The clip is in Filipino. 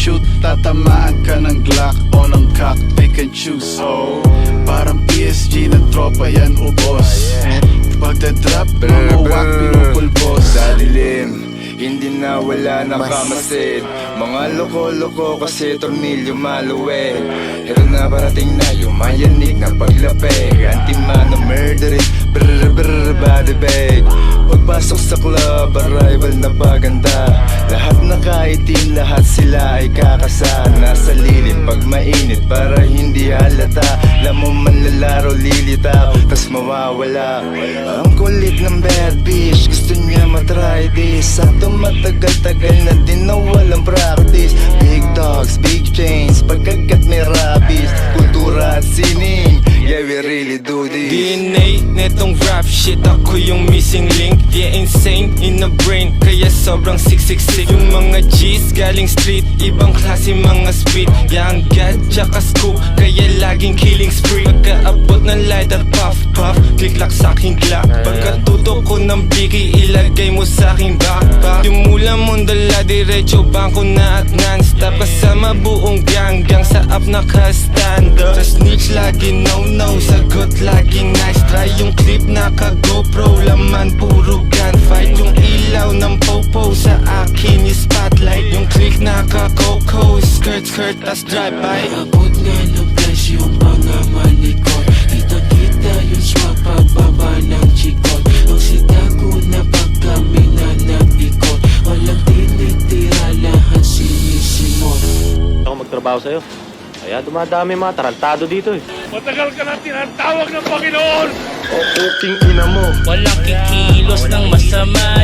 shoot, tatamaan ka ng Glock o ng cock, pick and choose. Parang PSG na tropa yan ubos. Pagdadrop, mamawak, pinupulbos. Sa dilim, hindi na wala nakamasid. Mga loko-loko kasi tornilyo maluwed. Ito na parating na yung mayanig na paglapig. Anti-mano murdering, brr brr body bag. Pagpasok sa club, arrival na paganda. Lahat nakaitim, lahat sila ay kakasa. Nasa lilim pag mainit para hindi halata. Lamang manlalaro lilitaw, tas mawawala. Ang kulit ng bad bitch, gusto niya matry this. Sakto matagal-tagal na din na walang practice. Big dogs, big chains, pagkagat may rabies. Kultura at sining, yeah we really do this. DNA netong rap shit, ako yung missing link. Yeah, insane in the brain, kaya sobrang siksik-sik. Yung mga G's galing street, ibang klase mga speed. Yeah, ang gad tsaka scoop, kaya laging killing spree. Pagkaabot ng lighter, puff puff, click-lock sa aking glock. Pagkatutok ko ng biki, ilagay mo sa aking backpack. Yung mula mong dala, diretso bangko na at non-stop. Kasama buong gang sa up naka-stand-up. Sa snitch lagi no-no, sagot lagi nice try. Yung clip naka-GoPro, laman puro gunfight. Yung ilaw ng popo sa akin yung spotlight. Yung click naka-coco, skirt tas drive-by. Abot nga ng flash yung pangamalikot. Kita-kita yung swag pagbaba ng chikot. Ang sita ko na pag kami na nag-ikot. Walang tinitira, lahat sinisimot. Ako magtrabaho sa'yo. Kaya dumadami mga tarantado dito eh. Matagal ka na tinatawag ng Panginoon! O puking ina mo. Walang kikilos ng masama